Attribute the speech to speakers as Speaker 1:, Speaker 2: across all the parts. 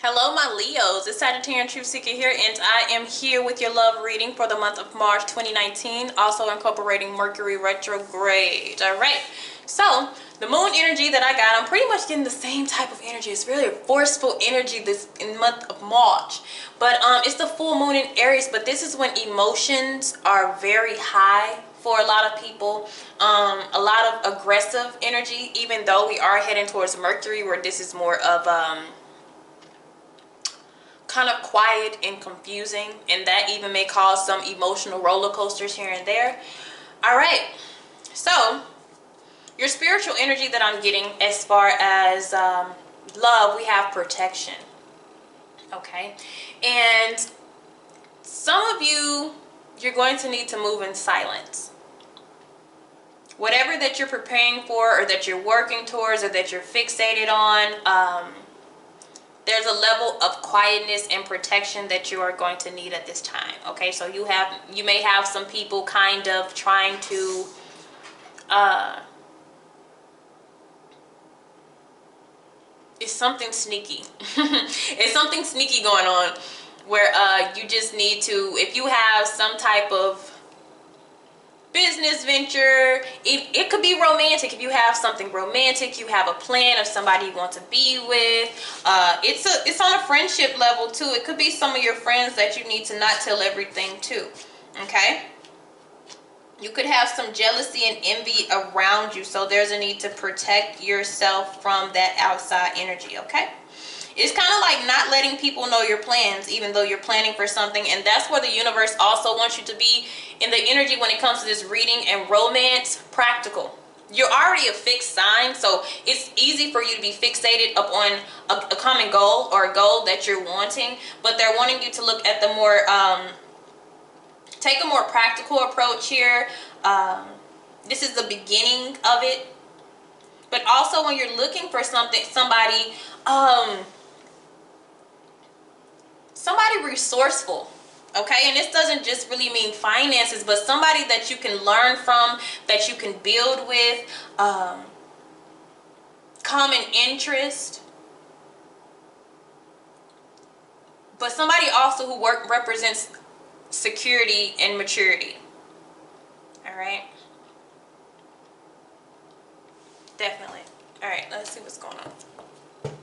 Speaker 1: Hello my Leos, it's Sagittarian Truth Seeker here, and I am here with your love reading for the month of March 2019, also incorporating Mercury retrograde. Alright, so the moon energy that I got, I'm pretty much getting the same type of energy. It's really a forceful energy this month of March, but it's the full moon in Aries, but this is when emotions are very high for a lot of people. A lot of aggressive energy, even though we are heading towards Mercury, where this is more of kind of quiet and confusing, and that even may cause some emotional roller coasters here and there. All right, so your spiritual energy that I'm getting as far as love, we have protection. Okay, and some of you're going to need to move in silence. Whatever that you're preparing for, or that you're working towards, or that you're fixated on, there's a level of quietness and protection that you are going to need at this time. Okay, so you may have some people kind of trying to it's something sneaky. It's something sneaky going on where you just need to, if you have some type of business venture, it could be romantic. If you have something romantic, you have a plan of somebody you want to be with, it's on a friendship level too. It could be some of your friends that you need to not tell everything to. Okay, you could have some jealousy and envy around you, so there's a need to protect yourself from that outside energy. Okay, it's kind of like not letting people know your plans, even though you're planning for something. And that's where the universe also wants you to be in the energy when it comes to this reading and romance. Practical. You're already a fixed sign, so it's easy for you to be fixated upon a common goal, or a goal that you're wanting, but they're wanting you to look at the more take a more practical approach here. This is the beginning of it, but also when you're looking for somebody resourceful. Okay, and this doesn't just really mean finances, but somebody that you can learn from, that you can build with, common interest, but somebody also who represents security and maturity. All right, definitely. All right, let's see what's going on.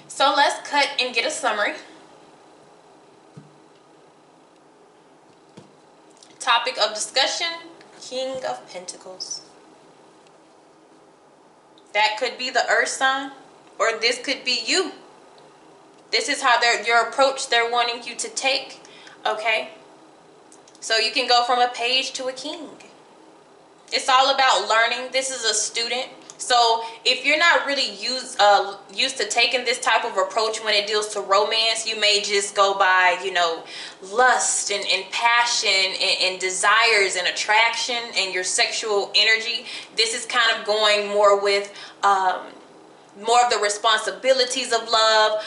Speaker 1: So let's cut and get a summary. Topic of discussion: King of Pentacles. That could be the earth sign, or this could be you. This is how your approach they're wanting you to take. Okay, so you can go from a page to a king. It's all about learning. This is a student. So if you're not really used to taking this type of approach when it deals to romance, you may just go by, lust and passion and desires and attraction and your sexual energy. This is kind of going more with more of the responsibilities of love,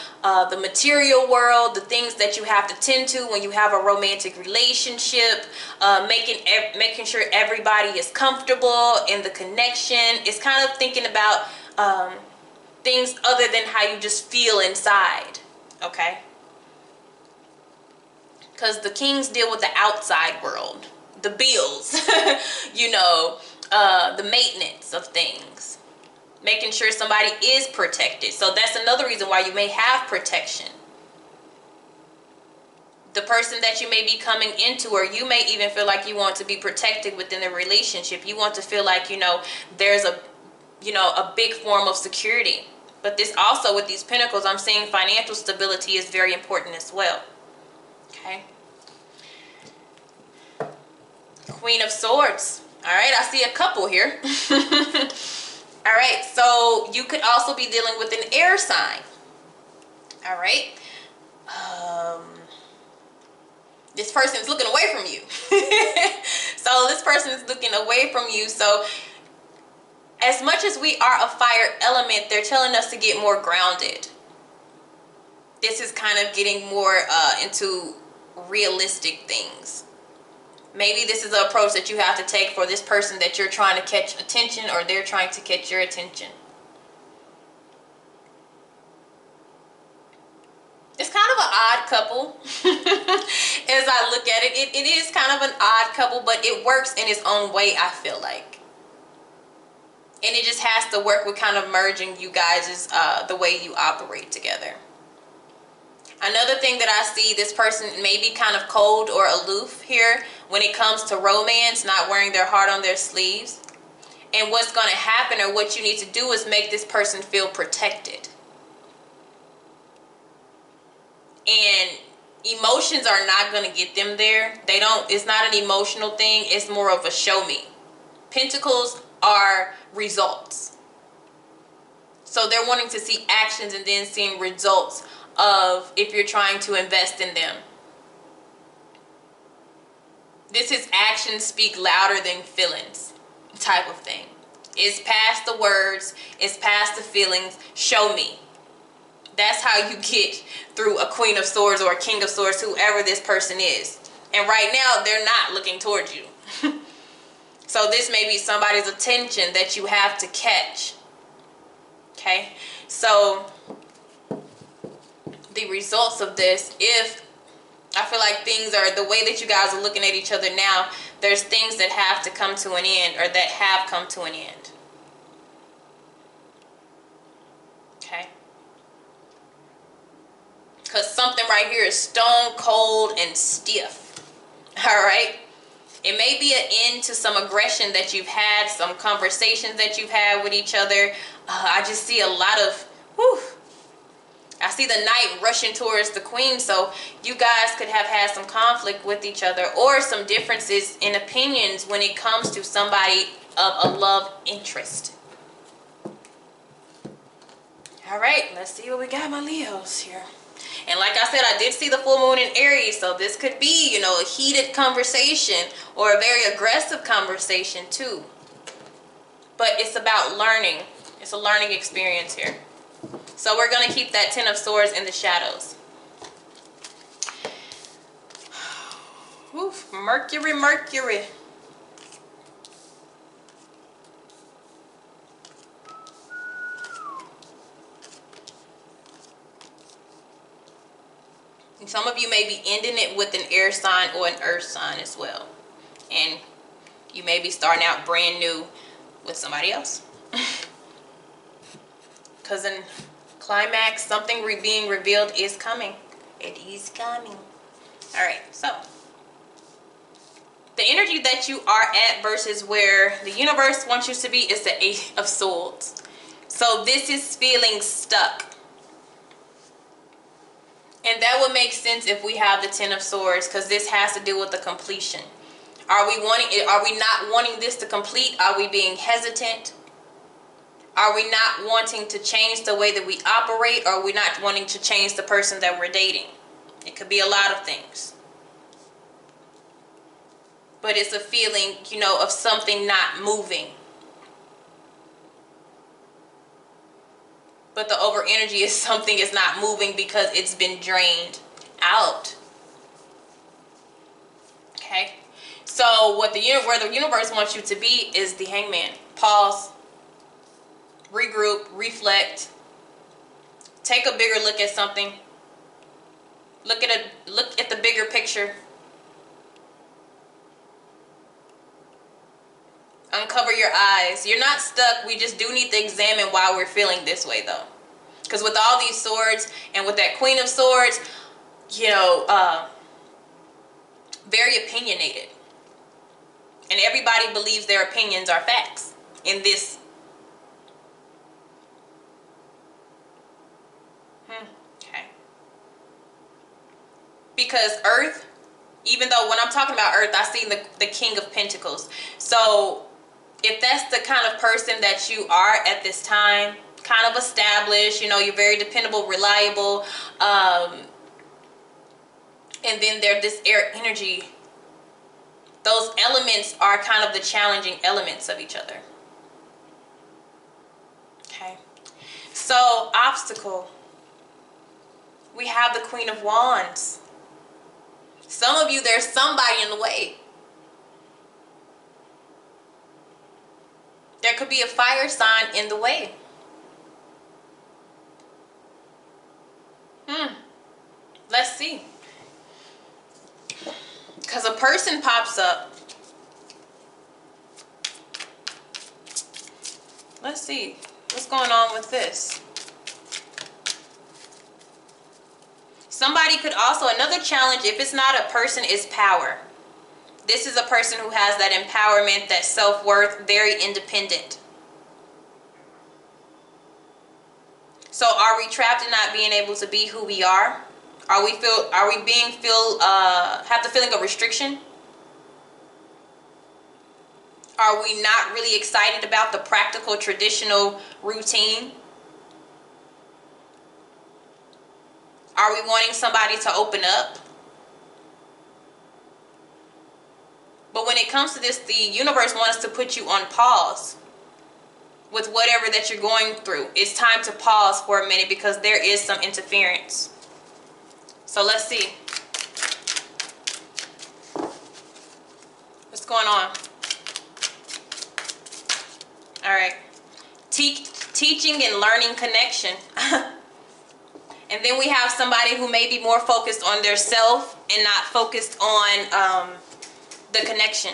Speaker 1: the material world, the things that you have to tend to when you have a romantic relationship, making sure everybody is comfortable in the connection. It's kind of thinking about things other than how you just feel inside. Okay, because the kings deal with the outside world, the bills, the maintenance of things, making sure somebody is protected. So that's another reason why you may have protection. The person that you may be coming into, or you may even feel like you want to be protected within the relationship. You want to feel like, there's a big form of security. But this also, with these pentacles, I'm seeing financial stability is very important as well. Okay. Queen of Swords. All right, I see a couple here. All right, so you could also be dealing with an air sign. All right. This person is looking away from you. So this person is looking away from you. So as much as we are a fire element, they're telling us to get more grounded. This is kind of getting more into realistic things. Maybe this is the approach that you have to take for this person that you're trying to catch attention, or they're trying to catch your attention. odd couple. As I look at it, it is kind of an odd couple, but it works in its own way, I feel like. And it just has to work with kind of merging you guys' the way you operate together. Another thing that I see, this person may be kind of cold or aloof here when it comes to romance, not wearing their heart on their sleeves. And what's going to happen, or what you need to do, is make this person feel protected. And emotions are not going to get them there. It's not an emotional thing. It's more of a show me. Pentacles are results. So they're wanting to see actions and then seeing results of if you're trying to invest in them. This is actions speak louder than feelings type of thing. It's past the words. It's past the feelings. Show me. That's how you get through a Queen of Swords or a King of Swords, whoever this person is. And right now, they're not looking towards you. So this may be somebody's attention that you have to catch. Okay? So the results of this, if I feel like things are the way that you guys are looking at each other now, there's things that have to come to an end, or that have come to an end. Okay? Because something right here is stone cold and stiff. All right? It may be an end to some aggression that you've had, some conversations that you've had with each other. I just see a lot of, I see the knight rushing towards the queen. So you guys could have had some conflict with each other, or some differences in opinions when it comes to somebody of a love interest. All right, let's see what we got, my Leos here. And like I said, I did see the full moon in Aries, so this could be, you know, a heated conversation or a very aggressive conversation too. But it's about learning. It's a learning experience here. So we're going to keep that Ten of Swords in the shadows. Oof, Mercury, Mercury. Some of you may be ending it with an air sign or an earth sign as well. And you may be starting out brand new with somebody else. Because in climax, something being revealed is coming. It is coming. Alright, so the energy that you are at versus where the universe wants you to be is the Eight of Swords. So this is feeling stuck. And that would make sense if we have the Ten of Swords, because this has to do with the completion. Are we not wanting this to complete? Are we being hesitant? Are we not wanting to change the way that we operate? Or are we not wanting to change the person that we're dating? It could be a lot of things. But it's a feeling, you know, of something not moving. But the over energy is something is not moving because it's been drained out. Okay? So where the universe wants you to be is the Hangman. Pause. Regroup. Reflect. Take a bigger look at something. Look at the bigger picture. Uncover your eyes. You're not stuck. We just do need to examine why we're feeling this way, though. Because with all these swords and with that Queen of Swords, you know, very opinionated. And everybody believes their opinions are facts in this. Okay. Because Earth, even though when I'm talking about Earth, I see the King of Pentacles. So if that's the kind of person that you are at this time, kind of established, you know, you're very dependable, reliable, and then there's this air energy. Those elements are kind of the challenging elements of each other. Okay. So, obstacle. We have the Queen of Wands. Some of you, there's somebody in the way. There could be a fire sign in the way. Let's let's see. Because a person pops up. Let's see. What's going on with this? Somebody could also, another challenge, if it's not a person, is power. This is a person who has that empowerment, that self-worth, very independent. So are we trapped in not being able to be who we are? Have the feeling of restriction? Are we not really excited about the practical, traditional routine? Are we wanting somebody to open up? But when it comes to this, the universe wants to put you on pause with whatever that you're going through. It's time to pause for a minute because there is some interference. So let's see. What's going on? All right. Teaching and learning connection. And then we have somebody who may be more focused on their self and not focused on the connection.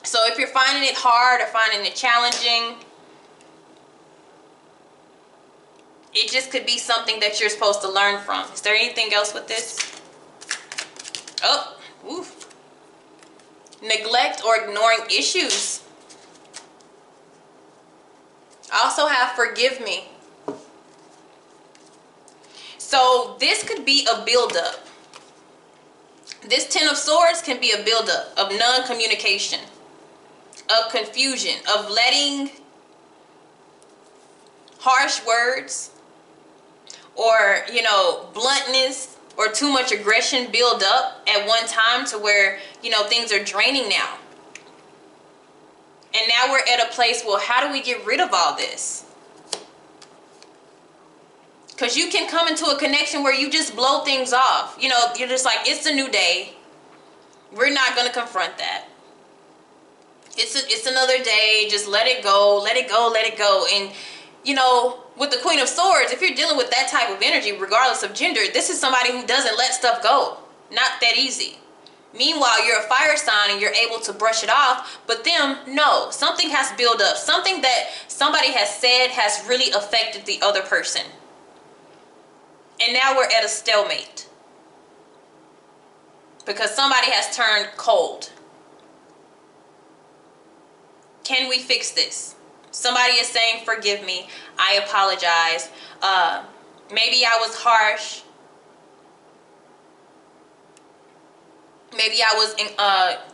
Speaker 1: So if you're finding it hard or finding it challenging, it just could be something that you're supposed to learn from. Is there anything else with this? Oh, oof. Neglect or ignoring issues. I also have forgive me. So this could be a buildup. This Ten of Swords can be a buildup of non-communication, of confusion, of letting harsh words or, bluntness or too much aggression build up at one time to where, things are draining now. And now we're at a place, well, how do we get rid of all this? Because you can come into a connection where you just blow things off. You're just like, it's a new day. We're not going to confront that. It's another day. Just let it go. Let it go. Let it go. And, with the Queen of Swords, if you're dealing with that type of energy, regardless of gender, this is somebody who doesn't let stuff go. Not that easy. Meanwhile, you're a fire sign and you're able to brush it off. But them, no. Something has built up. Something that somebody has said has really affected the other person. And now we're at a stalemate. Because somebody has turned cold. Can we fix this? Somebody is saying, forgive me. I apologize. Maybe I was harsh. Maybe I was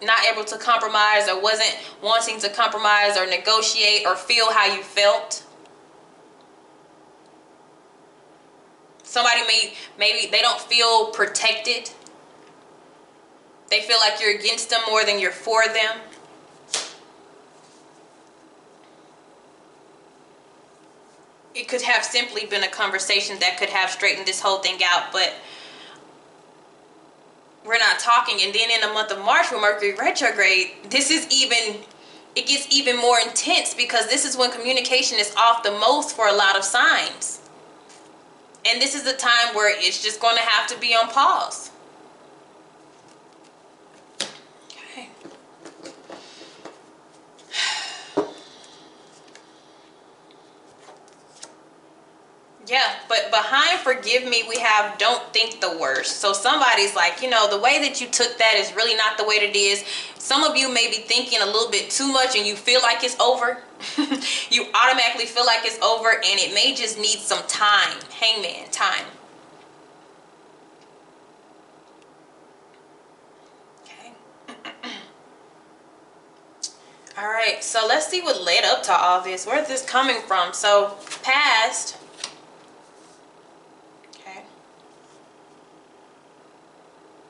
Speaker 1: not able to compromise or wasn't wanting to compromise or negotiate or feel how you felt. Somebody maybe they don't feel protected. They feel like you're against them more than you're for them. It could have simply been a conversation that could have straightened this whole thing out, but we're not talking. And then in the month of March with Mercury retrograde, it gets even more intense because this is when communication is off the most for a lot of signs. And this is the time where it's just going to have to be on pause. Okay. Yeah, but behind forgive me, we have don't think the worst. So somebody's like, the way that you took that is really not the way that it is. Some of you may be thinking a little bit too much and you feel like it's over. You automatically feel like it's over and it may just need some time. Hangman, time. Okay. All right, so let's see what led up to all this. Where's this coming from? So past.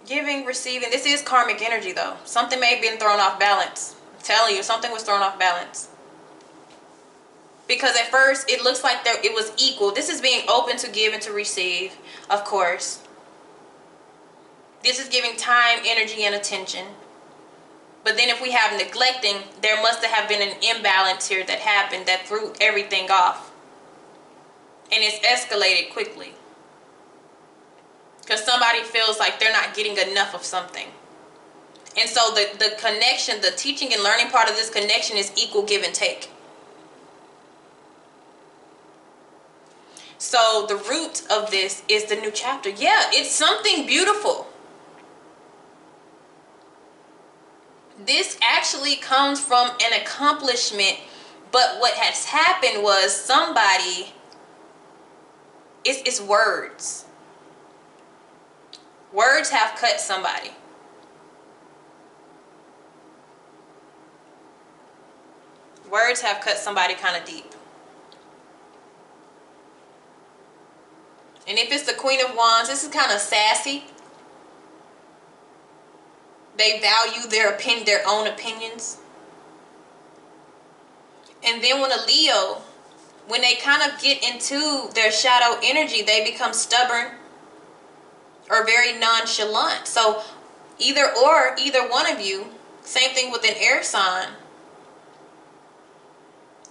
Speaker 1: Giving, receiving. This is karmic energy though. Something may have been thrown off balance. I'm telling you, something was thrown off balance. Because at first it looks like it was equal. This is being open to give and to receive, of course. This is giving time, energy, and attention. But then if we have neglecting, there must have been an imbalance here that happened that threw everything off. And it's escalated quickly. because somebody feels like they're not getting enough of something. And so the connection, the teaching and learning part of this connection is equal give and take. So the root of this is the new chapter. Yeah, it's something beautiful. This actually comes from an accomplishment, but what has happened was somebody, it's words. Words have cut somebody. Words have cut somebody kind of deep. And if it's the Queen of Wands, this is kind of sassy. They value their own opinions. And then when a Leo, when they kind of get into their shadow energy, they become stubborn or very nonchalant. So either one of you, same thing with an air sign.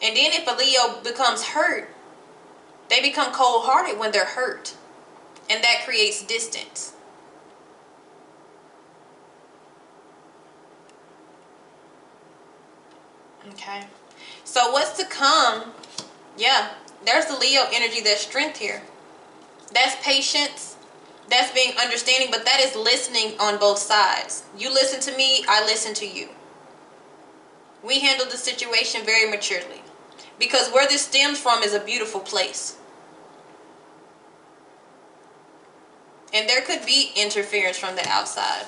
Speaker 1: And then if a Leo becomes hurt, they become cold-hearted when they're hurt. And that creates distance. Okay. So what's to come? Yeah, there's the Leo energy. There's strength here. That's patience. That's being understanding. But that is listening on both sides. You listen to me. I listen to you. We handle the situation very maturely. Because where this stems from is a beautiful place. And there could be interference from the outside.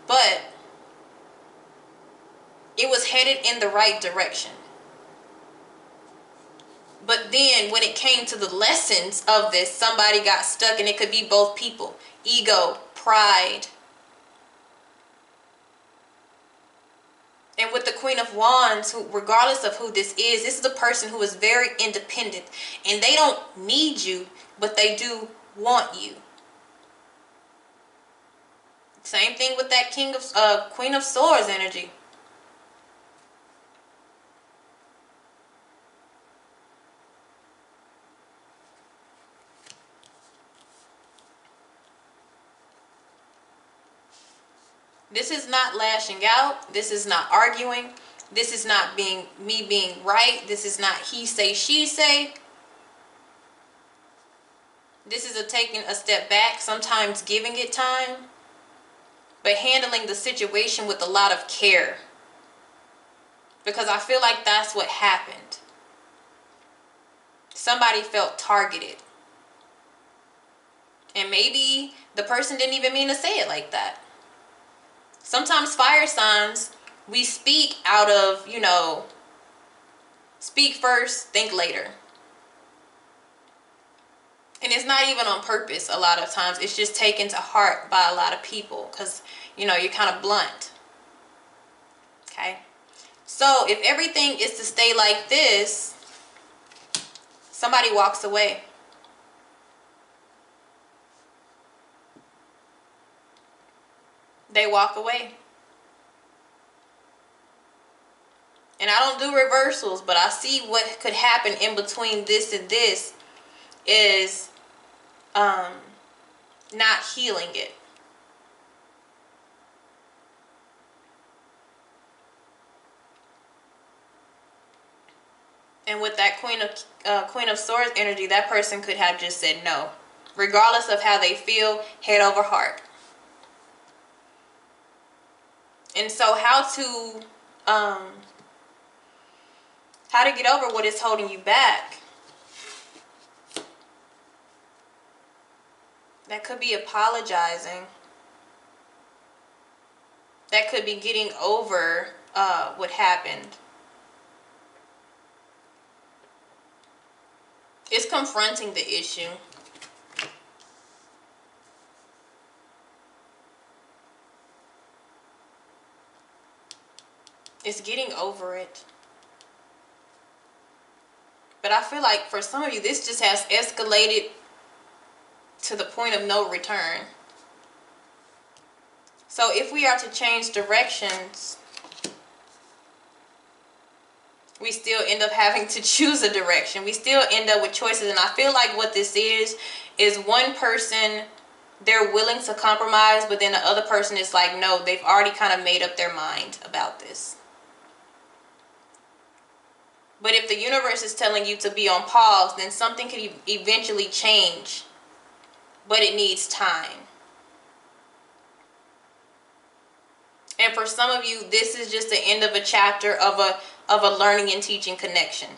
Speaker 1: But it was headed in the right direction. But then when it came to the lessons of this, somebody got stuck, and it could be both people. Ego, pride. And with the Queen of Wands, who, regardless of who this is a person who is very independent. And they don't need you, but they do want you. Same thing with that Queen of Swords energy. This is not lashing out. This is not arguing. This is not me being right. This is not he say, she say. This is taking a step back, sometimes giving it time, but handling the situation with a lot of care. Because I feel like that's what happened. Somebody felt targeted. And maybe the person didn't even mean to say it like that. Sometimes fire signs, we speak out of, speak first, think later. And it's not even on purpose a lot of times. It's just taken to heart by a lot of people because, you're kind of blunt. Okay? So if everything is to stay like this, somebody walks away. They walk away. And I don't do reversals, but I see what could happen in between this and this is not healing it. And with that Queen of Swords energy, that person could have just said no, regardless of how they feel, head over heart. And so how to get over what is holding you back? That could be apologizing. That could be getting over what happened. It's confronting the issue. It's getting over it. But I feel like for some of you, this just has escalated to the point of no return. So if we are to change directions, we still end up having to choose a direction. We still end up with choices. And I feel like what this is one person they're willing to compromise, but then the other person is like, no, they've already kind of made up their mind about this. But if the universe is telling you to be on pause, then something can eventually change, but it needs time. And for some of you, this is just the end of a chapter of a learning and teaching connection.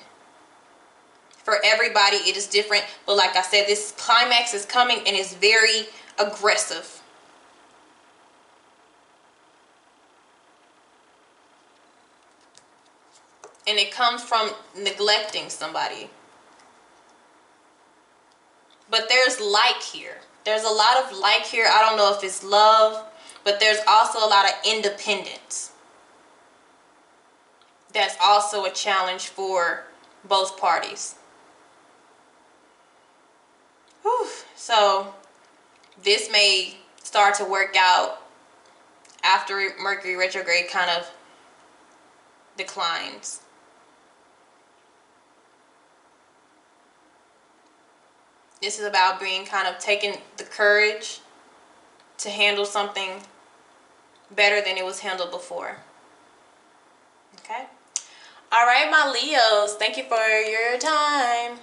Speaker 1: For everybody, it is different. But like I said, this climax is coming and it's very aggressive. And it comes from neglecting somebody. But there's like here. There's a lot of like here. I don't know if it's love, but there's also a lot of independence. That's also a challenge for both parties. Whew. So this may start to work out after Mercury retrograde kind of declines. This is about being kind of taking the courage to handle something better than it was handled before. Okay? All right, my Leos, thank you for your time.